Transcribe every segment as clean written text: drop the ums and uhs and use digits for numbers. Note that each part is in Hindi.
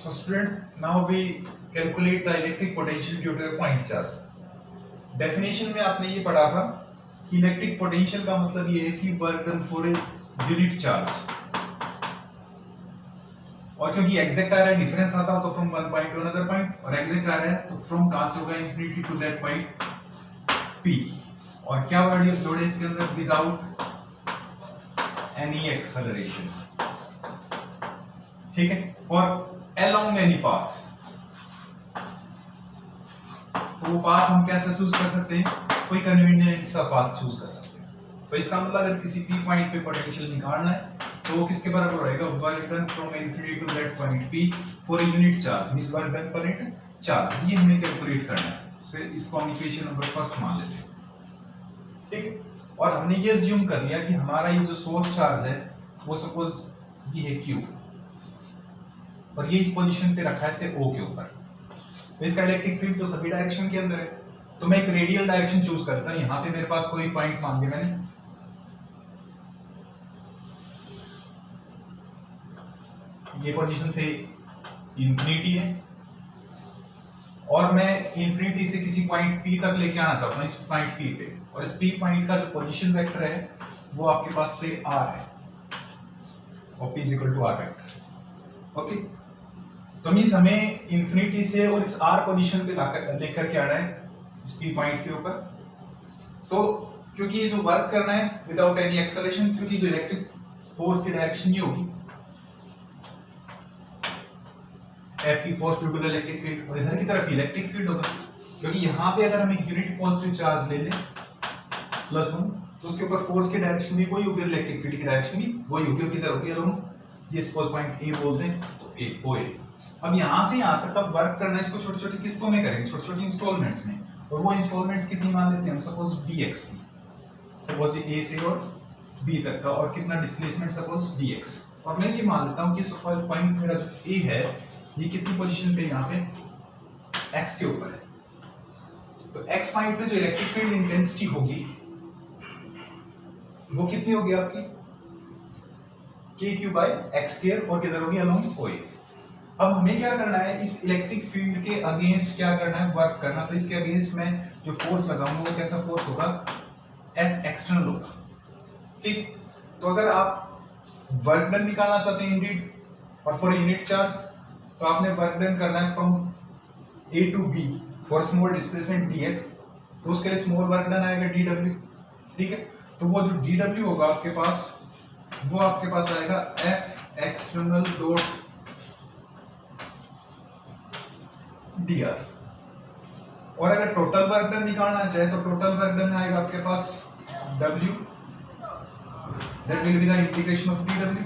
So students, now we calculate the electric potential due to a point charge. Definition में आपने ये पढ़ा था कि इलेक्ट्रिक पोटेंशियल का मतलब ये है कि work done for a unit charge, और क्योंकि एग्जैक्ट आ रहा है डिफरेंस आता तो from one point to another point, और एग्जैक्ट आ रहा है तो फ्रॉम कहां से होगा infinity to that point P, और क्या वर्ड जोड़े इसके अंदर विदाउट एनी एक्सेलरेशन, ठीक है, और along any path. तो वो पाथ हम कैसे चूज कर सकते हैं, कोई कन्वीनियंट सा पाथ चूज कर सकते हैं। तो इसका मतलब अगर किसी P पॉइंट पे पोटेंशियल निकालना है तो वो किसके बराबर रहेगा, work done from infinity to that point P for a unit charge, means work done पर यूनिट चार्ज, ये हमें कैलकुलेट करना है। तो इसको हम इक्वेशन नंबर फर्स्ट मान लेते हैं, ठीक। और हमने ये अज्यूम कर लिया कि हमारा ये जो सोर्स चार्ज है वो सपोज ये है Q, और ये इस पोजीशन पे रखा है से O के ऊपर, तो इसका इलेक्ट्रिक फील्ड तो सभी डायरेक्शन के अंदर है। तो मैं एक रेडियल डायरेक्शन चूज करता हूं, यहां पे मेरे पास कोई पॉइंट मान लिया मैंने, ये पोजीशन से इंफिनिटी है, और मैं इंफिनिटी से किसी पॉइंट P तक लेके आना चाहता हूं, इस पॉइंट P पे, और इस P पॉइंट का जो पोजीशन वेक्टर है वो आपके पास से R है, और P equal to R vector, okay. तो मींस हमें इंफिनिटी से और इस R पोजीशन पे लेकर के आना है इस P पॉइंट के ऊपर। तो क्योंकि ये जो वर्क करना है विदाउट एनी एक्सेलरेशन, क्योंकि जो इलेक्ट्रिक फोर्स की डायरेक्शन ये होगी Fe force due to the electric field, और इधर की तरफ इलेक्ट्रिक फील्ड होगा, क्योंकि यहाँ पे अगर हम एक यूनिट पॉजिटिव चार्ज ले लें +1, तो उसके ऊपर फोर्स की डायरेक्शन भी वही होगी, इलेक्ट्रिक फील्ड की डायरेक्शन भी वही होगी, किधर होगी अलोंग, ये सपोज पॉइंट A बोलते हैं तो A OA। अब यहां से यहां तक अब वर्क करना है, इसको छोटी छोटी किस्तों में करेंगे, छोटी छोटी इंस्टॉलमेंट्स में, और वो इंस्टॉलमेंट्स कितनी मान लेते हैं हम, सपोज dx की, सपोज ये A से और B तक का, और कितना डिस्प्लेसमेंट सपोज dx, और मैं ये मान लेता हूं कि सपोज पॉइंट मेरा जो A है ये कितनी पोजीशन पे यहाँ पे x के ऊपर है। तो x पॉइंट पे जो इलेक्ट्रिक फील्ड इंटेंसिटी होगी वो कितनी होगी आपकी kq/x², और किधर होगी अलोंग OA। अब हमें क्या करना है, इस इलेक्ट्रिक फील्ड के अगेंस्ट क्या करना है, वर्क करना। तो इसके अगेंस्ट में जो फोर्स लगाऊंगा वो कैसा फोर्स होगा, F एक्सटर्नल होगा, ठीक। तो अगर आप वर्क डन निकालना चाहते हैं इंडीड और फॉर यूनिट चार्ज, तो आपने वर्क डन करना है from A to B for small displacement dx, तो उसके लिए स्मॉल वर्क डन आएगा dw, ठीक है। तो वो जो dw होगा आपके पास, वो आपके पास आएगा F एक्सटर्नल डॉट dr, और अगर टोटल वर्क डन निकालना चाहे तो टोटल वर्क डन आएगा आपके पास W, that will be the integration of dw,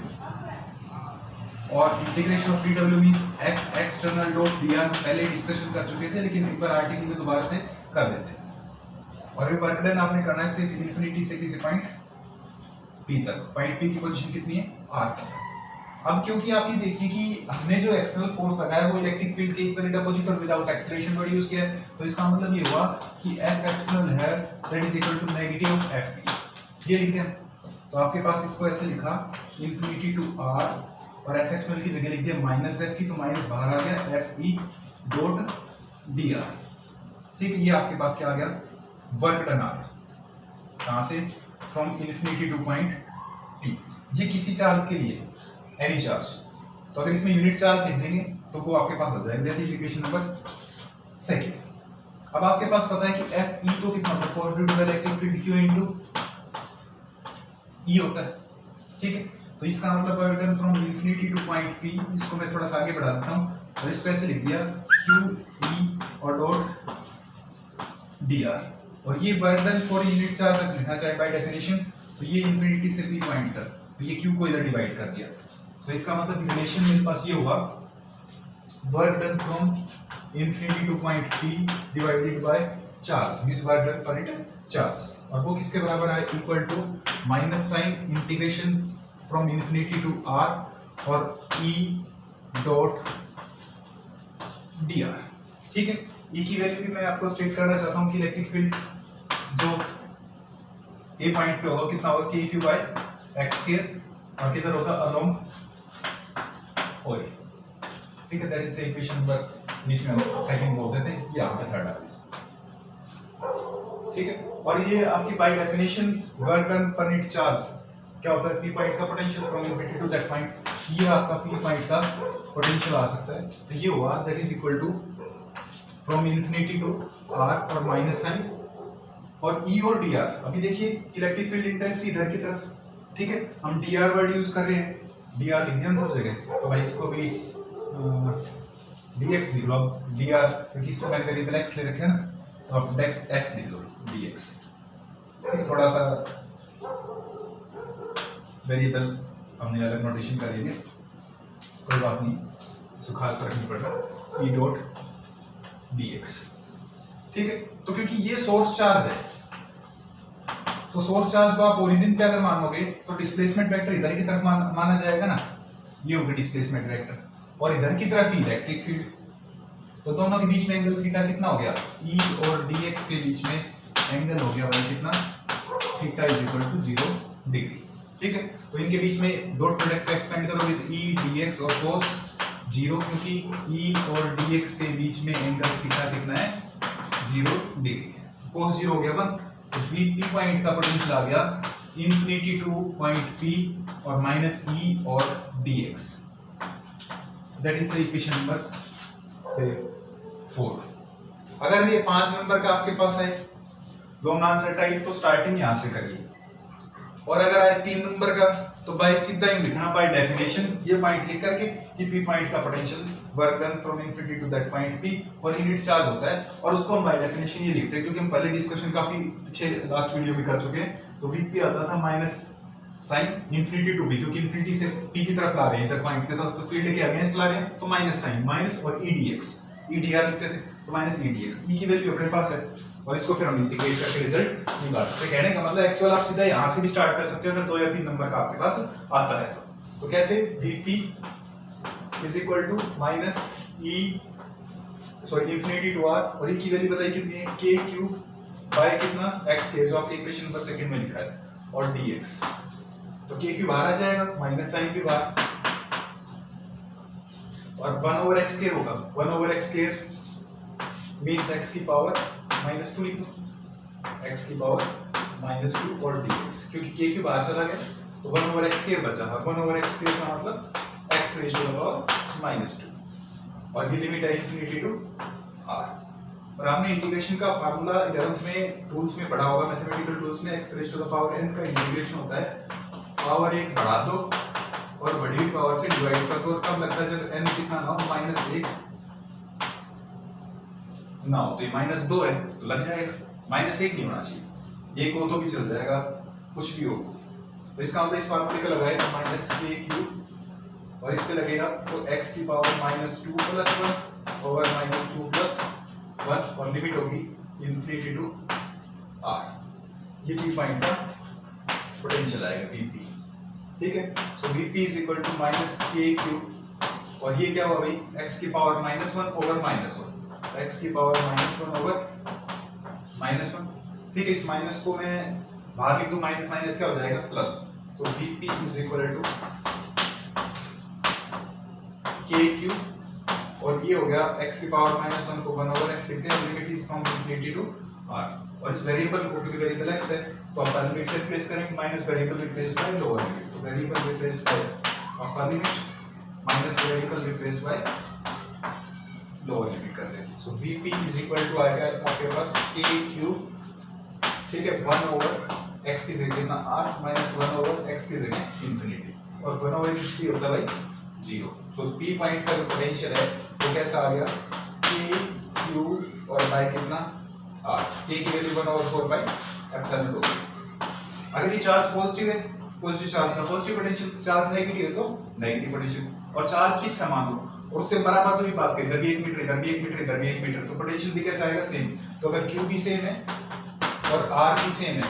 और integration of dw means F external dot dr पहले डिस्कशन कर चुके थे, लेकिन एक बार आर्टिकल में दोबारा से कर देते हैं। और ये वर्क डन आपने करना है सिर्फ इंफिनिटी से किसी पॉइंट P तक, पॉइंट P की पोजीशन कितनी है R तक। अब क्योंकि आप ये देखिए कि हमने जो एक्सटर्नल फोर्स लगाया वो इलेक्ट्रिक फील्ड के इक्वली अपोजिट और विदाउट एक्सेलरेशन प्रोड्यूस किया है, तो इसका मतलब ये हुआ कि F एक्सटर्नल है that is equal to negative of Fe, ये लिखते हैं। तो आपके पास इसको ऐसे लिखा इंफिनिटी टू R, और F एक्सटर्नल की जगह लिख दिया -Fe, तो माइनस बाहर आ गया Fe डॉट dr, ठीक है। ये आपके पास क्या आ गया, वर्क डन आ गया, कहां से, from infinity to point P। ये किसी चार्ज के लिए एनी चार्ज, तो अगर इसमें यूनिट चार्ज लिख देंगे तो वो आपके पास आ जाएगा, that is equation number second. अब आपके पास पता है कि Fe तो कितना होता है, force due to the electric field Q into E होता है, ठीक है। तो इसका मतलब work done from infinity to point P, इसको मैं थोड़ा सा आगे बढ़ा देता हूं, और इसको ऐसे लिख दिया Q E और डॉट dr, और ये work done for unit charge अगर लिखना चाहे बाय डेफिनेशन, तो ये इंफिनिटी से P पॉइंट तक, तो ये Q को इधर डिवाइड कर दिया। तो इसका मतलब रिलेशन मेरे पास ये होगा, work done from infinity to point P divided by charge, means work done for it charge, और वो किसके बराबर है, equal to minus sign integration from infinity to R और E डॉट dr, ठीक है। E की वैल्यू भी मैं आपको स्टेट करना चाहता हूं कि इलेक्ट्रिक फील्ड जो A पॉइंट पे होगा कितना होगा, kq/x², और किधर होगा अलोंग OA, ठीक है, that is the equation number बीच में हम सेकंड बोलते थे, ये यहाँ पे थर्ड आ गया। ठीक है, और ये आपकी बाय डेफिनेशन वर्क डन पर यूनिट चार्ज क्या होता है, पी पॉइंट का potential from infinity to that point, ये आपका पी पॉइंट का पोटेंशियल आ सकता है। तो ये हुआ that is equal to from infinity to R और माइनस साइन, और ई और डी आर, अभी देखिए इलेक्ट्रिक फील्ड इंटेंसिटी इधर की तरफ, ठीक है, हम डी आर वर्ड यूज कर रहे हैं, डी आर लिख दिया सब जगह, तो भाई इसको भी डी एक्स लिख लो अब, डी आर क्योंकि इसमें मैंने वेरिएबल एक्स ले रखे हैं ना, तो अब एक्स लिख लो डी एक्स, ठीक है, थोड़ा सा वेरिएबल हमने अलग नोटेशन कर लेंगे, कोई बात नहीं, इसको खास फर्क नहीं पड़ रहा, ई डॉट डी एक्स, ठीक है। तो क्योंकि ये सोर्स चार्ज है, तो सोर्स चार्ज को आप ओरिजिन पे अगर मानोगे तो डिस्प्लेसमेंट वेक्टर इधर की तरफ माना जाएगा ना, ये होगा डिस्प्लेसमेंट वेक्टर, और इधर की तरफ ही इलेक्ट्रिक फील्ड, तो दोनों के बीच में एंगल थीटा कितना हो गया, ई और डी एक्स के बीच में एंगल हो गया भाई कितना, theta is equal to 0 degree, ठीक है। तो इनके बीच में डॉट प्रोडक्ट को एक्सपेंड करोगे तो ई डी एक्स और cos 0, क्योंकि ई और डी एक्स के बीच में एंगल थीटा कितना है, 0 डिग्री, cos 0 हो गया 1, तो वी पी पॉइंट का पोटेंशियल आ गया इन्फिनिटी टू पॉइंट पी और माइनस ई और D x, that is equation number से 4। अगर ये 5 नंबर का आपके पास है लॉन्ग आंसर टाइप, तो स्टार्टिंग यहां से करिए, और अगर आए 3 नंबर का तो बाय सीधा ही लिखना बाय डेफिनेशन, ये पॉइंट लिख करके कि पी पॉइंट का potential work done from infinity to that point P for unit charge होता है, और उसको हम बाय डेफिनेशन ये लिखते हैं क्योंकि हम पहले डिस्कशन काफी पीछे लास्ट वीडियो में कर चुके हैं। तो वीपी आता था minus sign infinity to P, क्योंकि इन्फिनिटी से पी की तरफ ला रहे हैं इधर पॉइंट के, तो फील्ड के अगेंस्ट ला रहे हैं, तो माइनस साइन माइनस और ईडीएक्स, ईडीआर लिखते थे तो माइनस ईडीएक्स, ई की वैल्यू अपने पास है, और इसको फिर हम इंटीग्रेट करके रिजल्ट निकाल सकते हैं। कहने का मतलब एक्चुअल आप सीधा यहां से भी स्टार्ट कर सकते हो अगर 2 या 3 नंबर का आपके पास आता है तो कैसे, Vp is equal to minus E sorry infinity to R, और ई की वैल्यू बताइए कितनी है, के क्यूब बाय कितना एक्स के, जो आपके इक्वेशन नंबर सेकंड में लिखा है, और dx, तो के क्यूब बाहर आ जाएगा, माइनस साइन भी बाहर, और 1/x स्क्वायर होगा, 1/x स्क्वायर मींस x की पावर -2 लिख दो, x की पावर -2 और dx, क्योंकि k क्यूब बाहर चला गया तो 1/x स्क्वायर बचा, 1/x स्क्वायर का मतलब x raise to the power -2, और ये लिमिट है इन्फिनिटी टू r। और हमने इंटीग्रेशन का फार्मूला 11th में टूल्स में पढ़ा होगा, मैथमेटिकल टूल्स में x raise to the power n का इंटीग्रेशन होता है, पावर 1 बढ़ा दो और बढ़ी हुई पावर से डिवाइड कर दो, तब लगता है जब n कितना ना हो -1 ना हो, तो ये -2 है तो लग जाएगा, -1 नहीं होना चाहिए, 1 हो तो भी चल जाएगा, कुछ भी हो, तो इसका मतलब इस फार्मूले का लगाएगा -k क्यूब, और इस पे लगेगा तो x की पावर -2 प्लस 1 ओवर -2 प्लस 1, और लिमिट होगी इन्फिनिटी टू r, ये p पॉइंट का पोटेंशियल आएगा Vp, ठीक है। So Vp is equal to -k cube, और ये क्या हुआ भाई, x की पावर -1 ओवर -1, x की पावर -1 ओवर -1, ठीक है। इस माइनस को मैं बाहर लिख दूं, माइनस माइनस क्या हो जाएगा plus, so Vp is equal to k cube, और ये हो गया x की पावर -1 को 1/x लिखते हैं, limit is from infinity to r, और इस वेरिएबल को क्योंकि वेरिएबल x है तो अपर लिमिट से रिप्लेस करेंगे, minus variable replace by lower limit, तो variable replace by upper limit minus variable replace by lower limit कर दें, so Vp is equal to आएगा आपके पास k क्यूब, ठीक है, 1/x की जगह कितना r माइनस 1/x की जगह इन्फिनिटी, और 1/infinity होता है भाई 0, सो p पॉइंट का जो पोटेंशियल है वो कैसा आ गया, k क्यूब और बाय कितना r, k की वैल्यू 1/4 बाय एप्सिलॉन होगी। अगर ये चार्ज पॉजिटिव है, पॉजिटिव चार्ज का पॉजिटिव पोटेंशियल, चार्ज नेगेटिव है तो नेगेटिव पोटेंशियल, और चार्ज फिक्स है मान लो, और उससे बराबर तो भी बात करें, इधर भी 1 मीटर, इधर भी 1 मीटर, इधर भी 1 मीटर, तो पोटेंशियल भी कैसा आएगा, सेम। तो अगर q भी सेम है और r भी सेम है,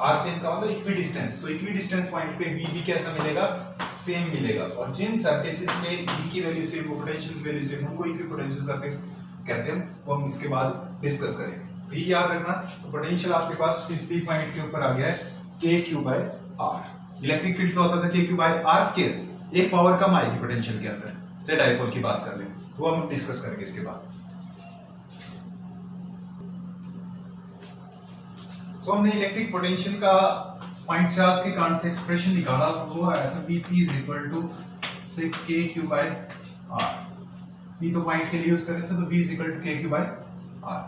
r सेम का मतलब इक्वी डिस्टेंस, तो इक्वी डिस्टेंस पॉइंट पे v भी कैसा मिलेगा, सेम मिलेगा, और जिन सरफेसेस पे v की वैल्यू सेम, पोटेंशियल की वैल्यू सेम, उनको इक्वी पोटेंशियल सरफेस कहते हैं, वो हम इसके बाद डिस्कस करेंगे। तो ये याद रखना, तो पोटेंशियल आपके पास p पॉइंट के ऊपर आ गया है k cube by r, electric field का होता था k cube by r square, एक पावर कम आएगी पोटेंशियल के अंदर, चलिए डाइपोल की बात कर लें, वो हम डिस्कस करेंगे इसके बाद। सो हमने इलेक्ट्रिक पोटेंशियल का पॉइंट चार्ज के कारण से एक्सप्रेशन निकाला, वो आया था Vp इज इक्वल टू से KQ बाय R। P तो पॉइंट के लिए यूज कर रहे थे, तो V is equal to KQ by R।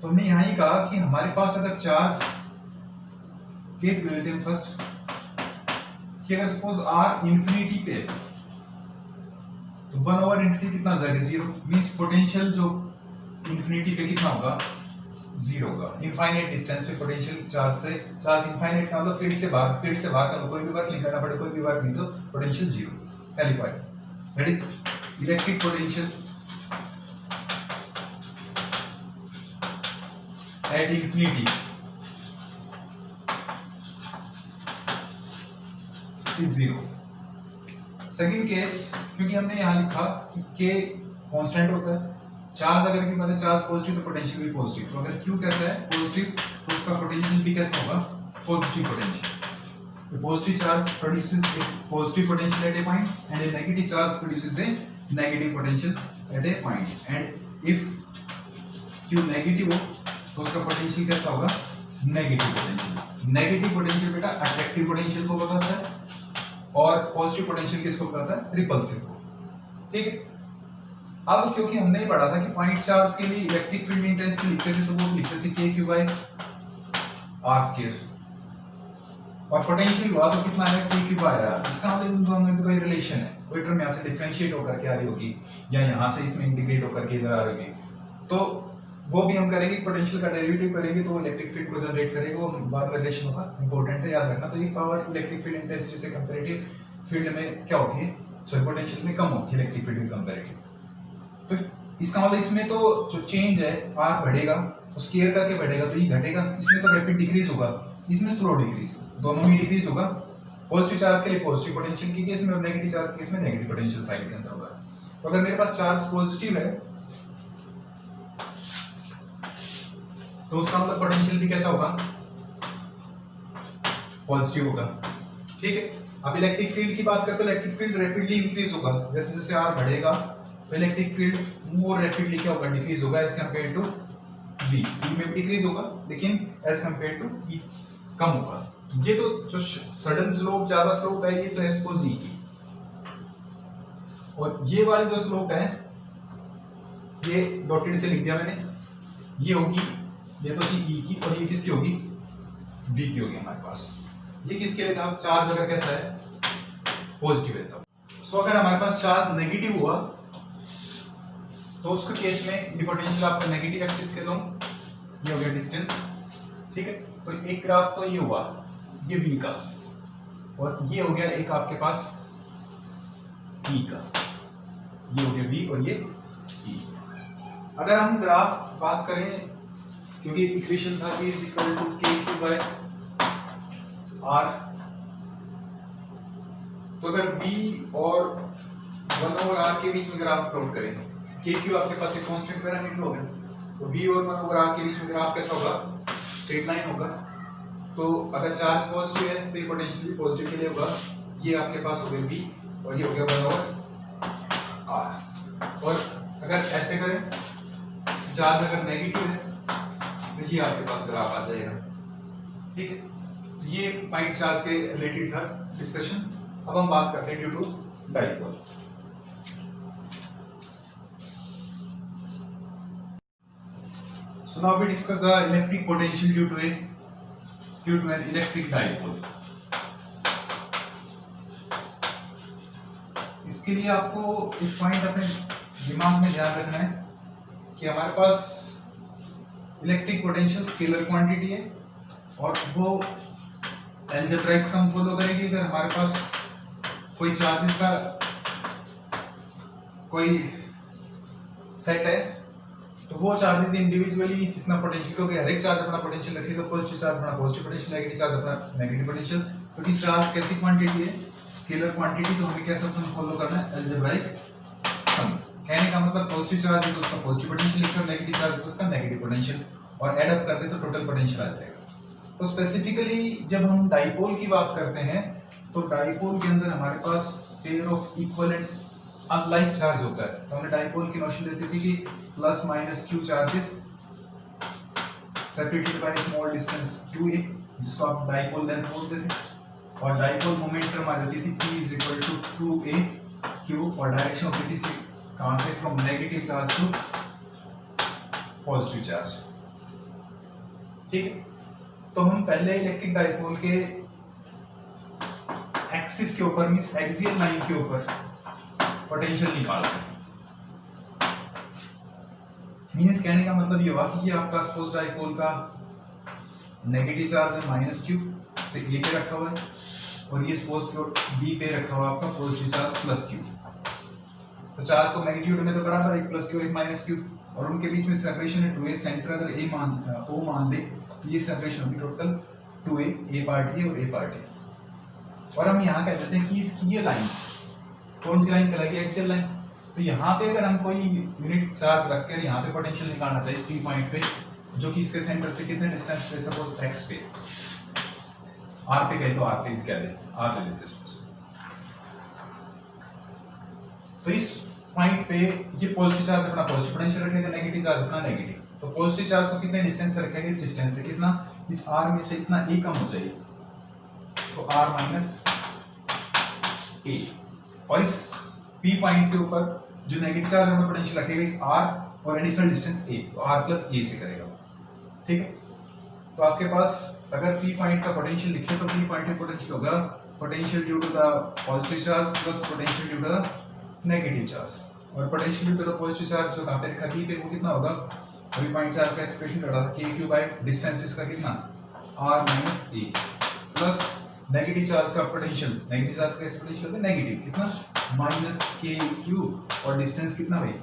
तो हमने यहाँ ही कहा कि हमारे पास अगर चार्ज केस ले लेते हैं फर्स्ट, कि अगर सपोज R इंफिनिटी पे तो 1/∞ कितना हो जाएगा, 0। मींस पोटेंशियल जो इंफिनिटी पे कितना होगा, 0 होगा। इनफाइनाइट डिस्टेंस पे पोटेंशियल चार्ज से, चार्ज इनफाइनाइट का मतलब फील्ड से बाहर का कोई भी वर्क नहीं करना पड़े, कोई भी वर्क नहीं, तो पोटेंशियल 0। पहली point that is electric potential at infinity is 0। Second case, क्योंकि हमने यहां लिखा कि k कांस्टेंट होता है, चार्ज अगर की मतलब चार्ज पॉजिटिव तो पोटेंशियल भी पॉजिटिव, तो अगर q कैसा है पॉजिटिव, तो उसका पोटेंशियल भी कैसा होगा, positive potential. Positive charge produces A positive potential at A point and A negative charge produces A negative potential at A point, and if q negative हो तो उसका पोटेंशियल कैसा होगा, नेगेटिव पोटेंशियल। नेगेटिव पोटेंशियल बेटा अट्रैक्टिव पोटेंशियल को बताता है और पॉजिटिव पोटेंशियल किसको बताता है, रिपल्सिव को। ठीक है, अब क्योंकि हमने ही पढ़ा था कि पॉइंट चार्ज के लिए इलेक्ट्रिक फील्ड इंटेंसिटी लिखते थे, तो वो लिखते थे KQ बाय R², और पोटेंशियल हुआ तो कितना है, KQ बाय R। इसका मतलब इन दोनों में कोई रिलेशन है, कोई टर्म यहाँ से डिफरेंशिएट होकर के आ रही होगी या यहाँ से इसमें इंटीग्रेट होकर के इधर आ रही होगी, तो वो भी हम करेंगे। पोटेंशियल का डेरिवेटिव करेंगे तो इलेक्ट्रिक फील्ड को जनरेट करेगा, वो बाद में रिलेशन होगा, इंपॉर्टेंट है याद रखना। तो ये पावर इलेक्ट्रिक फील्ड इंटेंसिटी से कंपैरेटिव फील्ड में क्या होती है, सॉरी पोटेंशियल में कम होती है इलेक्ट्रिक फील्ड में कंपैरेटिव। तो इसका मतलब इसमें तो जो चेंज है R बढ़ेगा तो स्केयर करके बढ़ेगा, तो ये घटेगा, इसमें तो रैपिड डिक्रीज होगा, इसमें स्लो डिक्रीज, दोनों में डिक्रीज होगा। पॉजिटिव चार्ज के लिए पॉजिटिव पोटेंशियल के केस में और नेगेटिव चार्ज के केस में नेगेटिव पोटेंशियल साइड के अंदर होगा। तो अगर मेरे पास चार्ज पॉजिटिव है तो उसका मतलब पोटेंशियल भी कैसा होगा, पॉजिटिव होगा। ठीक है, अब इलेक्ट्रिक फील्ड की बात करते हैं, इलेक्ट्रिक फील्ड रैपिडली इंक्रीज होगा, जैसे जैसे R बढ़ेगा तो इलेक्ट्रिक फील्ड मोर रैपिडली क्या होगा, डिक्रीज होगा as compare to V। V में डिक्रीज होगा लेकिन एज कंपेयर टू V कम होगा। ये तो जो सडन स्लोप ज्यादा स्लोप है, ये तो है सपोज E की, और ये वाली जो स्लोप है ये डॉटेड से लिख दिया मैंने, ये होगी, ये तो थी E की, और ये किसकी होगी, V की होगी हमारे पास। ये किसके लिए था, चार्ज अगर कैसा है, पॉजिटिव है तब। सो अगर हमारे पास चार्ज नेगेटिव हुआ तो उसके केस में ये पोटेंशियल आपका नेगेटिव एक्सिस के लॉन्ग, ये हो गया डिस्टेंस। ठीक है, तो एक ग्राफ तो ये हुआ, ये V का, और ये हो गया एक आपके पास E का, ये हो गया V और ये E। अगर हम ग्राफ बात करें, क्योंकि इक्वेशन था V is equal to KQ by R, तो अगर V और 1/R के बीच में ग्राफ प्लॉट करें, KQ आपके पास एक कांस्टेंट पैरामीटर होगा, तो V और 1/R के बीच में ग्राफ कैसा होगा, स्ट्रेट लाइन होगा। तो अगर चार्ज पॉजिटिव है तो ये पोटेंशियल भी पॉजिटिव के लिए होगा, ये आपके पास हो गया V और ये हो गया 1/R। और अगर ऐसे करें, चार्ज अगर नेगेटिव है तो ये आपके पास ग्राफ आ जाएगा। ठीक है, तो ये पॉइंट चार्ज के रिलेटेड था डिस्कशन। अब हम बात करते हैं due to dipole. So now we discuss the electric potential due to an electric dipole. इसके लिए आपको एक पॉइंट अपने दिमाग में ध्यान रखना है कि हमारे पास इलेक्ट्रिक पोटेंशियल स्केलर क्वांटिटी है और वो अलजेब्राइक सम फॉलो करेगी। अगर हमारे पास कोई चार्जेस का कोई सेट है तो वो चार्जेस इंडिविजुअली जितना पोटेंशियल, क्योंकि हर एक चार्ज अपना पोटेंशियल रखेगा, पॉजिटिव चार्ज अपना पॉजिटिव पोटेंशियल, नेगेटिव चार्ज अपना नेगेटिव पोटेंशियल। तो कि चार्ज कैसी क्वांटिटी है, स्केलर क्वांटिटी, तो हमें कैसा सम फॉलो करना है, अलजेब्राइक सम। कहने का मतलब पॉजिटिव चार्ज है तो उसका पॉजिटिव पोटेंशियल लिखकर, नेगेटिव चार्ज है तो उसका नेगेटिव पोटेंशियल, और ऐड अप कर दे तो टोटल पोटेंशियल आ जाएगा। तो स्पेसिफिकली जब हम डाइपोल की बात करते हैं तो डाइपोल के अंदर हमारे पास पेयर ऑफ इक्विवेलेंट अब लाइक चार्ज होता है तो हमने डाइपोल की नोशन देती थी कि plus minus Q charges separated by small distance 2a, जिसको आप डाइपोल लेंथ बोलते थे, और डाइपोल मोमेंटम आ जाती थी p is equal to 2a q, और डायरेक्शन होती थी कहां से, from negative charge to positive charge. ठीक है, तो हम पहले इलेक्ट्रिक डाइपोल के एक्सिस के ऊपर मींस एक्सियल लाइन के ऊपर पोटेंशियल निकालते हैं। मींस कहने का मतलब ये हुआ कि ये आपका सपोज डाइपोल का नेगेटिव चार्ज है माइनस क्यू से ए पे रखा हुआ है, और ये सपोज बी पे रखा हुआ है आपका पॉजिटिव चार्ज प्लस क्यू। तो चार्ज तो मैग्नीट्यूड में तो बराबर, एक प्लस क्यू और एक माइनस क्यू, और उनके बीच में सेपरेशन है 2a। सेंटर अगर ए ओ मान दे तो ये सेपरेशन होगी total 2a, A part A और ए पार्ट ए। और हम यहाँ कह देते हैं कि इसकी ये लाइन कौन सी लाइन कहलाएगी, एक्सियल लाइन। तो यहाँ पे अगर हम कोई यूनिट चार्ज रखकर यहाँ पे पोटेंशियल निकालना चाहिए इस पी पॉइंट पे, जो कि इसके सेंटर से कितने डिस्टेंस पे, सपोज एक्स पे, आर पे कहे तो आर पे कह दे, आर ले लेते हैं। तो इस पॉइंट पे ये पॉजिटिव चार्ज अपना पॉजिटिव पोटेंशियल रखेगा, नेगेटिव चार्ज अपना नेगेटिव। तो पॉजिटिव चार्ज तो कितने डिस्टेंस से रखेगा, इस डिस्टेंस से, कितना, इस आर में से इतना ए कम हो जाएगी, तो आर माइनस ए, और इस पी पॉइंट के ऊपर जो नेगेटिव चार्ज अपना पोटेंशियल रखेगा इस आर और एडिशनल डिस्टेंस ए, तो आर प्लस ए से करेगा। ठीक है, तो आपके पास अगर पी पॉइंट का पोटेंशियल लिखे तो पी पॉइंट का पोटेंशियल होगा potential due to the positive charge plus potential due to the negative charge, और potential due to the positive charge जो कहां पे लिखा बी पे वो कितना होगा, अभी पॉइंट चार्ज का एक्सप्रेशन कर रहा था के क्यू बाय डिस्टेंस इसका कितना r minus a, plus negative charge का पोटेंशियल, नेगेटिव चार्ज का पोटेंशियल होता है नेगेटिव कितना माइनस के क्यू, और डिस्टेंस कितना भाई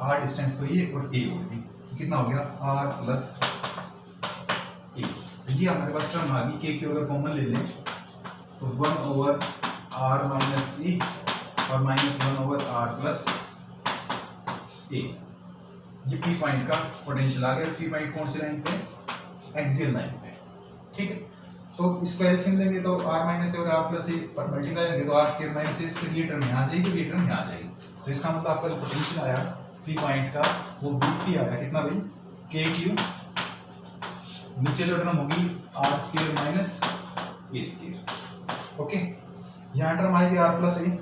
आर, डिस्टेंस तो ये और ए होगी, कितना हो गया आर प्लस ए। ये हमारे पास टर्म आ गई, के क्यू अगर कॉमन ले लें तो 1 ओवर आर माइनस ए और माइनस 1 ओवर आर प्लस ए। ये पी पॉइंट का पोटेंशियल आ गया। पी पॉइंट कौन सी लाइन पे, एक्सियल लाइन पे। ठीक है, तो इसको एलसीएम लेंगे तो आर माइनस ए और आर प्लस ए पर मल्टीप्लाई करेंगे तो आर स्क्वायर माइनस ए, इसके लिए टर्म यहाँ आ जाएगी, ये टर्म यहाँ आ जाएगी। तो इसका मतलब आपका जो पोटेंशियल आया पी पॉइंट का वो वीपी आया कितना भाई, के क्यू, नीचे जो टर्म होगी r square minus a square. Okay, यहाँ टर्म आएगी आर प्लस ए,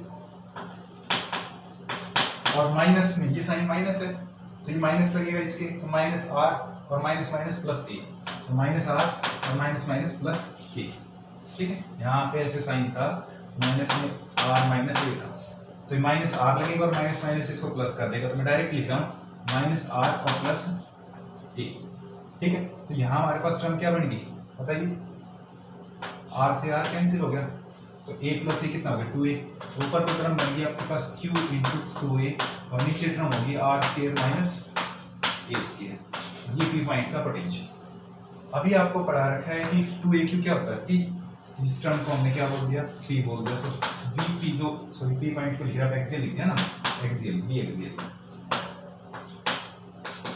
और माइनस में ये साइन माइनस है तो ये माइनस लगेगा इसके, तो माइनस आर और माइनस माइनस प्लस ए, तो माइनस आर और माइनस माइनस प्लस ए। ठीक है, यहाँ पे ऐसे साइन था, माइनस में आर माइनस ए था, तो ये माइनस आर लगेगा और माइनस माइनस इसको प्लस कर देगा, तो मैं डायरेक्ट लिख रहा हूँ माइनस आर और प्लस ए। ठीक है, तो यहाँ हमारे पास टर्म क्या बन गई बताइए, आर से आर कैंसिल हो गया, तो a प्लस ए कितना हो गया 2a। ऊपर तो टर्म बन गई आपके पास q इंटू 2a, और नीचे टर्म होगी r square minus a square. ये पी पॉइंट का पोटेंशियल। अभी आपको पढ़ा रखा है कि 2aq क्या होता है, p, इस टर्म को हमने क्या बोल दिया, p बोल दिया, तो vp जो सॉरी पी पॉइंट को लिख रहा है एक्सियल लिख दिया ना, एक्सियल v एक्सियल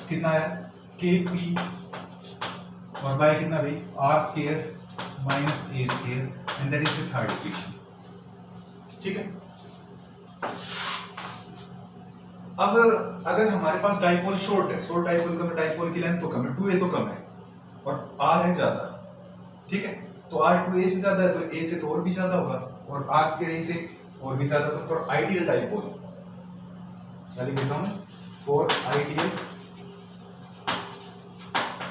कितना है kp, और y कितना भाई r square minus a square, and that is the third equation. ठीक है, अब अगर हमारे पास डाइपोल शॉर्ट है, शॉर्ट डाइपोल का डाइपोल की लेंथ तो कम है, 2a तो कम है और r है ज्यादा। ठीक है, तो r 2a से ज्यादा है तो a से तो और भी ज्यादा होगा, और r स्क्वायर a से और भी ज्यादा। तो फॉर आइडियल डाइपोल क्या लिख देता हूं, फॉर आइडियल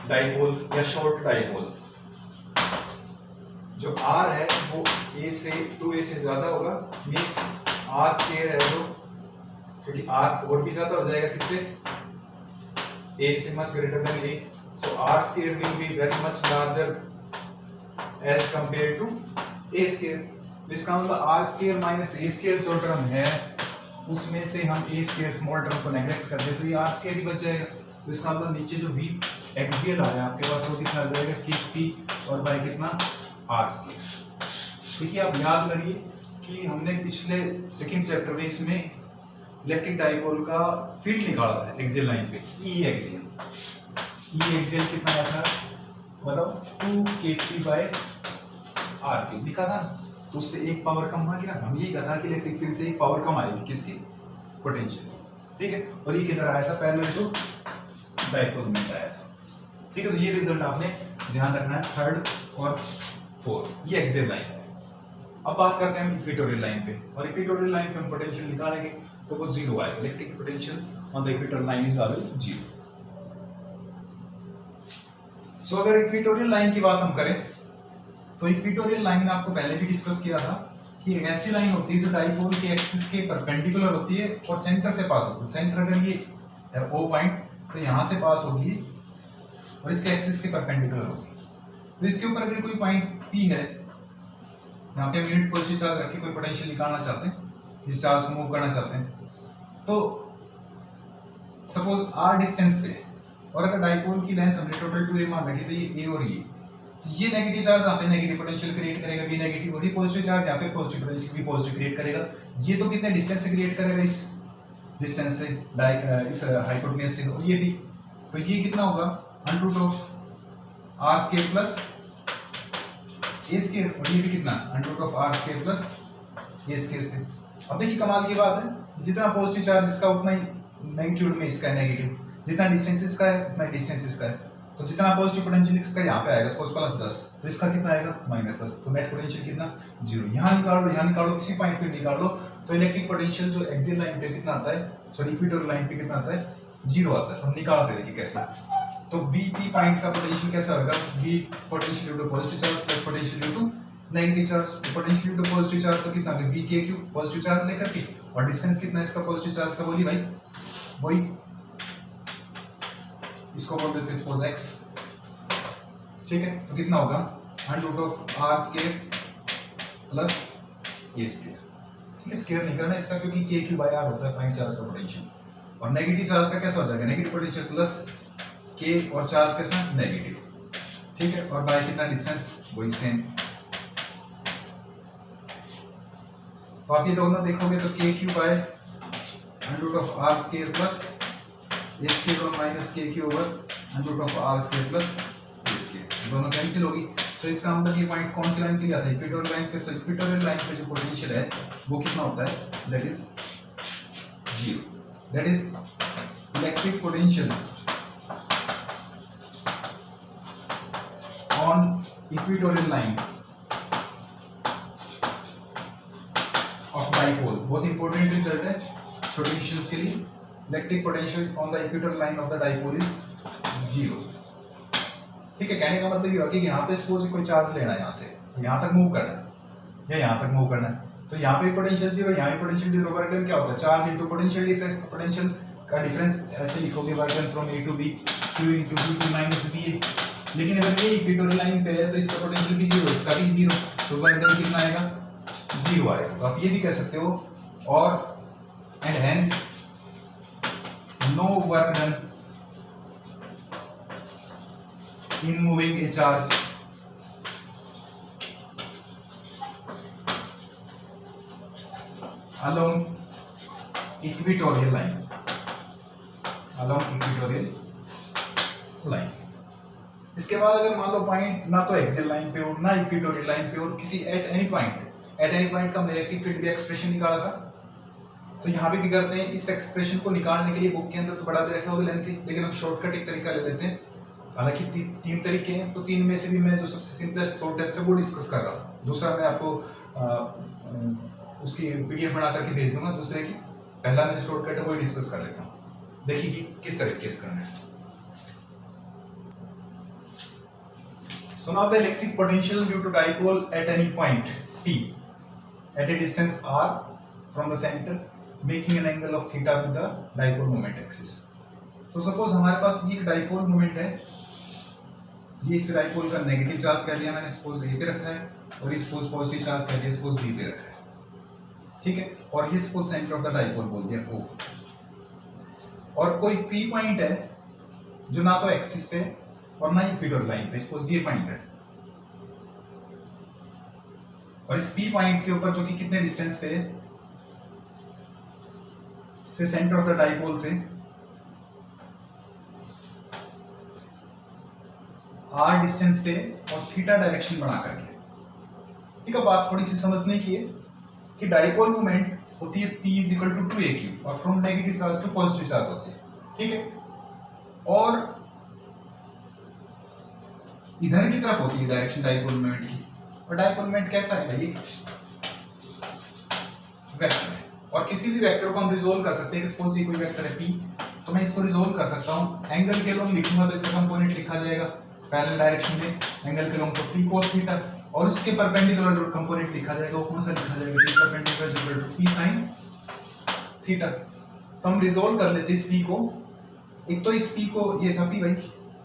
डाइपोल या शॉर्ट डाइपोल जो r है वो a से 2a से ज्यादा होगा, मींस r स्क्वायर है वो, क्योंकि r और भी ज्यादा हो जाएगा किससे, a से much greater than a, so r square will be very much larger as compare to a square. इसका मतलब r square minus a square जो टर्म है उसमें से हम a स्क्वायर स्मॉल टर्म को नेग्लेक्ट कर दे तो ये r स्क्वायर ही बच जाएगा। तो इसका मतलब नीचे जो v एक्सियल आया आपके पास वो कितना आ जाएगा, kp, और y कितना आर स्क्वायर। देखिए आप याद करिए कि हमने पिछले सेकंड चैप्टर में इसमें इलेक्ट्रिक डाइपोल का फील्ड निकाला था एक्सियल लाइन पे, ई एक्सियल कितना आया था, मतलब 2kp बाय आर क्यूब लिखा था, तो उससे एक पावर कम आ गया। हम यही कहा था कि इलेक्ट्रिक फील्ड से एक पावर कम आएगी, किसकी, पोटेंशियल, ठीक है। और ये किधर आया था, पैरेलल टू डाइपोल मोमेंट आया था, ठीक है। तो ये रिजल्ट आपने ध्यान रखना है, थर्ड और फोर्थ, ये एक्सियल लाइन है। अब बात करते हैं हम इक्वेटोरियल लाइन पे, और इक्वेटोरियल लाइन पे हम पोटेंशियल निकालेंगे तो वो जीरो आएगा, electric potential on the equatorial line is always zero. So अगर इक्वेटोरियल लाइन की बात हम करें तो इक्वेटोरियल लाइन आपको पहले भी डिस्कस किया था कि एक ऐसी लाइन होती है जो डाइपोल के एक्सिस के परपेंडिकुलर होती है और सेंटर से पास होती है। सेंटर अगर ये है O पॉइंट तो यहाँ से पास होगी और इसके एक्सिस के परपेंडिकुलर होगी। तो इसके ऊपर अगर कोई पॉइंट P है, यहाँ पे यूनिट पॉजिटिव चार्ज रख के कोई पोटेंशियल निकालना चाहते हैं, इस चार्ज को मूव करना चाहते हैं, तो सपोज r डिस्टेंस पे, और अगर डाइपोल की लेंथ हमने टोटल 2a मान रखी तो ये a और ये नेगेटिव चार्ज यहाँ पे नेगेटिव पोटेंशियल क्रिएट करेगा, b नेगेटिव, और ये पॉजिटिव चार्ज यहाँ पे पॉजिटिव पोटेंशियल भी पॉजिटिव क्रिएट करेगा। ये तो कितने डिस्टेंस से क्रिएट करेगा, इस डिस्टेंस से, इस हाइपोटेन्यूज से, और ये भी, तो ये कितना होगा under root of r square plus a square, और ये भी कितना under root of r square plus a square से। अब देखिए कमाल की बात है, जितना पॉजिटिव चार्ज इसका उतना ही मैग्नीट्यूड में इसका है नेगेटिव, जितना डिस्टेंस इसका है उतना डिस्टेंस इसका है, तो जितना पॉजिटिव पोटेंशियल इसका यहाँ पे आएगा सपोज +10, तो इसका कितना आएगा -10, तो नेट पोटेंशियल कितना 0। यहाँ निकालो किसी पॉइंट पे निकाल लो, तो इलेक्ट्रिक पोटेंशियल जो एक्सियल लाइन पे कितना आता है, सॉरी इक्वेटोरियल लाइन पे कितना आता है, 0 आता है। तो हम निकालते देखिए कैसे, तो VP पॉइंट का पोटेंशियल कैसा होगा, V potential due to positive charge plus potential due to negative charge, potential due to positive charge तो कितना होगा VKQ, पॉजिटिव चार्ज लेकर के, और डिस्टेंस कितना है इसका पॉजिटिव चार्ज का, बोलिए भाई, वही इसको बोलते हैं सपोज x, ठीक है। तो कितना होगा under root of r square plus a square, ठीक है। स्क्वायर नहीं करना इसका क्योंकि KQ/R होता है पॉइंट चार्ज का पोटेंशियल, और नेगेटिव चार्ज का कैसा हो जाएगा, नेगेटिव पोटेंशियल प्लस K और चार्ज के साथ नेगेटिव, ठीक है। और बाय कितना डिस्टेंस, वही सेम। तो आप ये दोनों देखोगे तो KQ by under root of r square plus a square और minus KQ over under root of r square plus a square, दोनों कैंसिल होगी। सो इसका मतलब ये पॉइंट कौन सी लाइन पे लिया था, इक्वेटोरियल लाइन पे। सो इक्वेटोरियल लाइन पे जो पोटेंशियल है वो कितना होता है, that is 0, that is electric potential on equatorial line of dipole. बहुत इंपॉर्टेंट रिजल्ट है छोटे इश्यूज के लिए। Electric potential on the equatorial line of the dipole is 0, ठीक है। कहने का मतलब ये हुआ कि यहाँ पे सपोज कोई चार्ज लेना है, यहाँ से यहाँ तक मूव करना है या यहाँ तक मूव करना है, तो यहाँ पे पोटेंशियल 0, यहाँ पे पोटेंशियल 0, वर्क डन क्या होता है, charge into potential difference. Potential का डिफरेंस ऐसे लिखोगे work done from A to B, Q into B to minus B। लेकिन अगर ये इक्वेटोरियल लाइन पे है तो इसका पोटेंशियल भी 0, इसका भी 0, तो वर्क डन कितना आएगा, 0 आएगा। तो आप ये भी कह सकते हो, और and hence no work done in moving a charge along equatorial line, इसके बाद अगर मान लो पॉइंट ना तो एक्सियल लाइन पे हो ना इक्वेटोरियल लाइन पे हो, किसी एट एनी पॉइंट का हमने इलेक्ट्रिक फील्ड भी एक्सप्रेशन निकाला था, तो यहाँ पे भी करते हैं। इस एक्सप्रेशन को निकालने के लिए बुक के अंदर तो बढ़ा दे रखा होगा लेंथी, लेकिन हम शॉर्टकट एक तरीका ले लेते हैं। हालांकि तीन तरीके हैं, तो तीन में से भी मैं जो सबसे सिंपलेस्ट शॉर्टेस्ट है वो डिस्कस कर रहा हूँ। दूसरा मैं आपको उसकी PDF बना करके भेज दूंगा दूसरे की। पहला मैं जो शॉर्टकट है वो डिस्कस कर लेता हूँ, देखिए कि किस तरीके से करना है। So now the electric potential due to dipole at any point P at a distance r from the center making an angle of theta with the dipole moment axis. तो सपोज हमारे पास ये एक डाइपोल मोमेंट है, ये इस डाइपोल का नेगेटिव चार्ज कह दिया मैंने, सपोज ए पे रखा है, और ये सपोज पॉजिटिव चार्ज कह दिया सपोज बी पे रखा है, ठीक है। और ये suppose centre of the dipole बोल दिया O, और कोई P पॉइंट है जो ना तो एक्सिस पे और ना इक्वेटोरियल लाइन पे, सपोज ये पॉइंट है, और इस P पॉइंट के ऊपर जो कि कितने डिस्टेंस पे से सेंटर ऑफ द डाइपोल से r डिस्टेंस पे और थीटा डायरेक्शन बना करके। ठीक है, बात थोड़ी सी समझने की है कि डाइपोल मोमेंट होती है P is equal to 2AQ और from negative charge to positive charge होती है, ठीक है। और इधर की तरफ होती है डायरेक्शन डाइपोल मोमेंट की, और डाइपोल मोमेंट कैसा है भाई, वेक्टर है। और किसी भी वेक्टर को हम रिजोल्व कर सकते हैं, सपोज ये कोई वेक्टर है P, तो मैं इसको रिजोल्व कर सकता हूँ। एंगल के लोंग लिखूंगा तो इसका कंपोनेंट लिखा जाएगा पैरेलल डायरेक्शन में, एंगल के लोंग तो P cos थीटा, और उसके परपेंडिकुलर जो कंपोनेंट लिखा जाएगा वो कौन सा लिखा जाएगा, P perpendicular is equal to P sin theta. तो हम रिजोल्व कर लेते इस P को, एक तो इस P को ये था P भाई,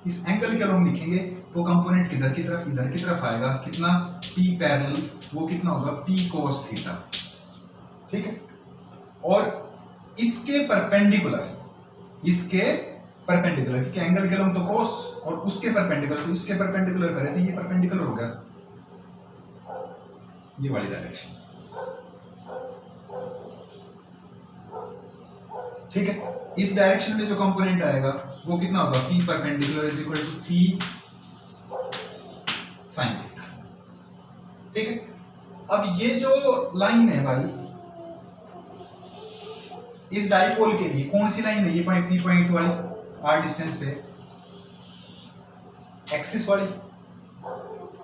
इस एंगल के लोंग लिखेंगे तो कंपोनेंट किधर की तरफ, इधर की तरफ आएगा, कितना P पैरेलल, वो कितना होगा P cos थीटा, ठीक है। और इसके परपेंडिकुलर, क्योंकि एंगल के लोग तो cos और उसके परपेंडिकुलर, तो इसके परपेंडिकुलर करें तो ये परपेंडिकुलर हो गया ये वाली डायरेक्शन, ठीक है। इस डायरेक्शन में जो कंपोनेंट आएगा वो कितना होगा, P perpendicular is equal to P sin theta, ठीक है। अब ये जो लाइन है भाई, इस डाइपोल के लिए कौन सी लाइन है, ये पॉइंट P पॉइंट वाली r डिस्टेंस पे, एक्सिस वाली,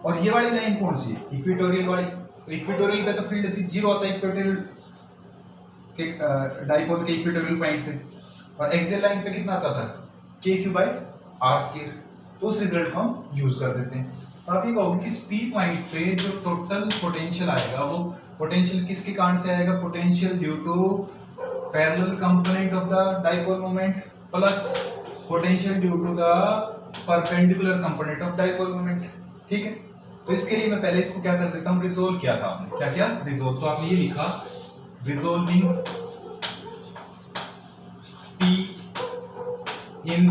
और ये वाली लाइन कौन सी है, इक्वेटोरियल वाली। तो इक्वेटोरियल पे तो फील्ड जीरो होता है इक्वेटोरियल के डाइपोल के इक्वेटोरियल पॉइंट पे, और एक्सियल लाइन पे कितना आता था, KQ/r²। तो उस रिजल्ट को हम यूज कर देते हैं। तो आप ये कहोगे कि P पॉइंट पे जो टोटल पोटेंशियल आएगा वो पोटेंशियल किसके कारण से आएगा, potential due to parallel component of the dipole moment plus potential due to the perpendicular component of dipole moment, ठीक है। तो इसके लिए मैं पहले इसको क्या कर देता हूं, रिजोल्व किया था आपने, क्या किया, रिजोल्व। तो आपने ये लिखा रिजोल्विंग P इन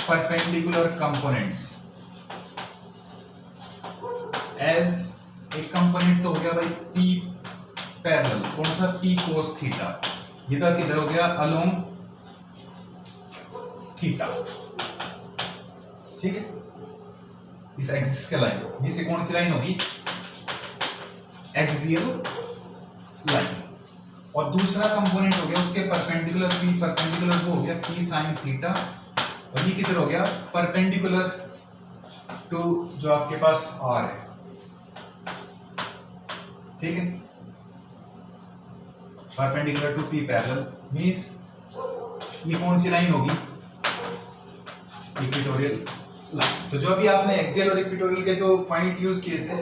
परपेंडिकुलर कंपोनेंट्स एज एक कंपोनेंट तो हो गया भाई P पैरेलल, कौन सा, P cos थीटा, ये तो किधर हो गया, अलोंग थीटा, ठीक है। इस एक्सिस का लाइन, ये से कौन सी लाइन होगी, एक्सियल लाइन। और दूसरा कंपोनेंट हो गया उसके परपेंडिकुलर, P परपेंडिकुलर वो हो गया P sin थीटा, और ये किधर हो गया, परपेंडिकुलर टू जो आपके पास R है, ठीक है, perpendicular to P parallel means ये कौन सी लाइन होगी, इक्वेटोरियल लाइन। तो जो अभी आपने एक्सियल और इक्वेटोरियल के जो पॉइंट यूज किए थे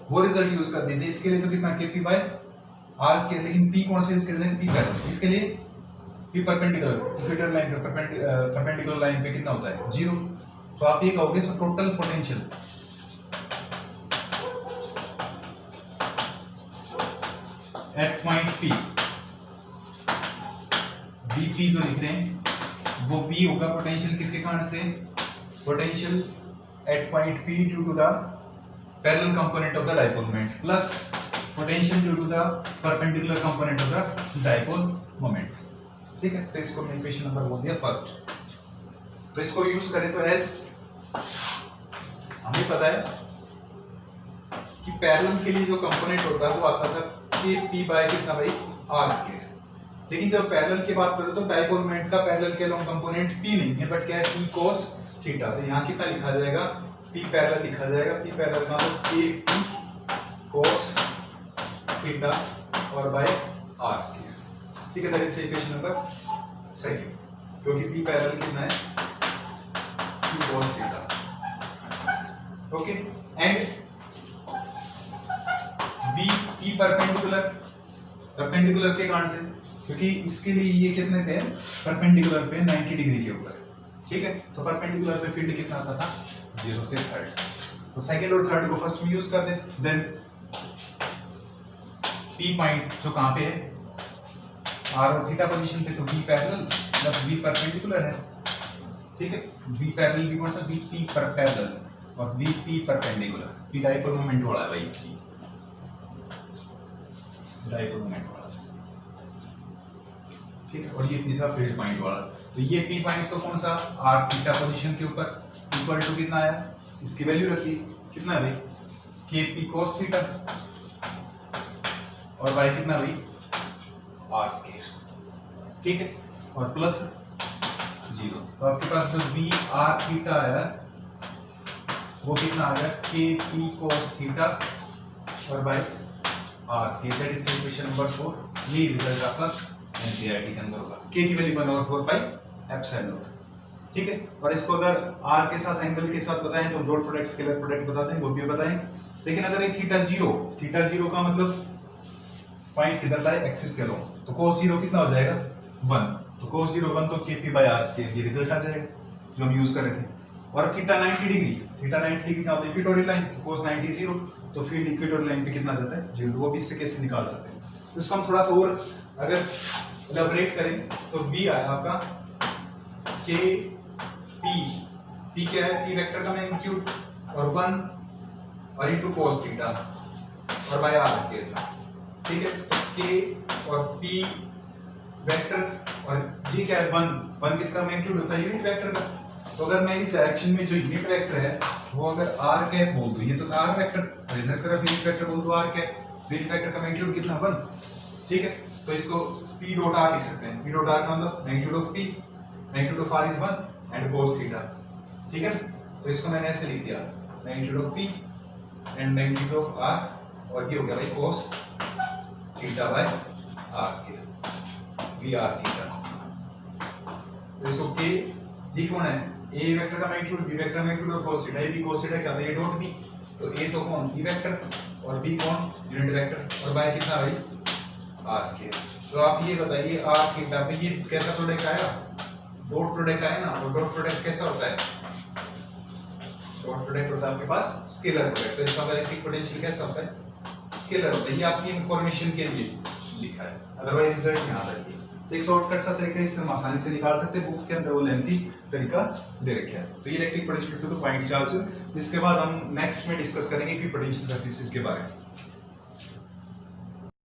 वो रिजल्ट यूज कर दीजिए। इसके लिए तो कितना KP/r², लेकिन P कौन सा यूज कर, P पैरेलल। इसके लिए P परपेंडिकुलर, इक्वेटोरियल लाइन पे परपेंडिकुलर लाइन पे कितना होता है, 0। तो आप ये कहोगे so total potential at point P, Vp जो लिख रहे हैं वो P होगा पोटेंशियल किसके कारण से, potential at point P due to the parallel component of the dipole moment plus potential due to the perpendicular component of the dipole moment, ठीक है। तो इसको मैं इक्वेशन नंबर बोल दिया फर्स्ट। तो इसको यूज करें तो एज हमें पता है कि पैरेलल के लिए जो कंपोनेंट होता है वो आता था P बाय कितना भाई, r²। लेकिन जब पैरेलल की बात करो तो डाइपोल मोमेंट का पैरेलल के लॉन्ग कंपोनेंट P नहीं है बट क्या है, P cos थीटा। तो यहाँ कितना लिखा जाएगा, P पैरेलल लिखा जाएगा, P पैरेलल का मतलब K cos थीटा और बाय r², ठीक है। That is equation number second, क्योंकि P पैरेलल कितना है, P cos theta, okay. And P perpendicular के कारण से, क्योंकि इसके लिए ये कितने पे है, परपेंडिकुलर पे 90 डिग्री के ऊपर, ठीक है। तो परपेंडिकुलर पे फील्ड कितना आता था, 0 से 3rd। तो सेकंड और थर्ड को फर्स्ट में यूज कर दे। देन P पॉइंट जो कहां पे है, r और थीटा पोजीशन पे, तो V parallel plus V perpendicular है, ठीक है। V पैरेलल भी कौन सा, P पैरेलल और VP perpendicular, P dipole moment वाला है भाई, डाइपोल मोमेंट वाला, ठीक है। और ये था फील्ड पॉइंट वाला। तो ये P पॉइंट तो कौन सा, r थीटा पोजीशन के ऊपर इक्वल टू कितना आया, इसकी वैल्यू रखी कितना है भाई, KP cos थीटा और y कितना भाई, आर स्केयर, ठीक है, और प्लस 0। तो आपके पास जो वी आर थीटा आया वो कितना आ गया, के पी कोस थीटा और by r square, that is equation number 4। ये रिजल्ट आपका एनसीईआरटी के अंदर होगा। के की वैल्यू 1/4 पाई एप्सिलॉन नॉट, ठीक है। और इसको अगर आर के साथ एंगल के साथ बताएं तो डॉट प्रोडक्ट स्केलर प्रोडक्ट बताते हैं, वो भी बताएं। लेकिन अगर ये थीटा जीरो का मतलब पॉइंट किधर लाए, एक्सिस के लोग, तो cos 0 कितना हो जाएगा 1, तो cos 0 1 तो kp बाय r स्क्वायर, ये रिजल्ट आ जाएगा जो हम यूज कर रहे थे। और थीटा 90 डिग्री का मतलब इक्वेटोरियल लाइन, तो cos 90 0, तो फील्ड इक्वेटोरियल लाइन पे कितना जाता है 0, वो भी इससे कैसे निकाल सकते हैं। तो इसको हम थोड़ा सा और अगर एलाबोरेट करें तो v आया आपका k p क्या है, p वेक्टर का मैग्नीट्यूड और 1 और इनटू cos थीटा और बाय r स्क्वायर था, ठीक है। तो k और p वेक्टर और ये क्या है 1 किसका मैग्नीट्यूड होता है, यूनिट वेक्टर का। तो अगर मैं इस डायरेक्शन में जो यूनिट वेक्टर है वो अगर r कैप बोल दूं, ये तो था r वेक्टर, और इधर तरफ यूनिट वेक्टर बोल दूं r कैप, तो यूनिट वेक्टर का मैग्नीट्यूड कितना 1, ठीक है। तो इसको p डॉट r लिख सकते हैं, p डॉट r का मतलब magnitude of p, magnitude of r is 1 and cos theta, ठीक है। तो इसको मैंने ऐसे लिख दिया, magnitude of p and magnitude of r, और ये हो गया भाई cos theta by r square v r theta. तो इसको k ये कौन है, a वेक्टर का मैग्नीट्यूड, b वेक्टर मैग्नीट्यूड और cos थीटा, ये भी cos थीटा क्या था, ये डॉट b, तो a तो कौन b वेक्टर और b कौन यूनिट वेक्टर, और बाय कितना भाई r स्क्वायर। तो आप ये बताइए r थीटा पे ये कैसा प्रोडक्ट आएगा, डॉट प्रोडक्ट आएगा ना, और डॉट प्रोडक्ट कैसा होता है, डॉट प्रोडक्ट होता है आपके पास स्केलर प्रोडक्ट, तो इसका इलेक्ट्रिक पोटेंशियल कैसा होता है, स्केलर होता है। ये आपकी इंफॉर्मेशन के लिए लिखा है, अदरवाइज रिजल्ट याद रखिए। तो एक शॉर्टकट सा तरीका इससे हम आसानी से निकाल सकते हैं, बुक के अंदर वो लेंथी तरीका दे रखा है। तो ये electric potential to the point charge, जिसके बाद हम नेक्स्ट में डिस्कस करेंगे कि पोटेंशियल सर्फेसिस के बारे में।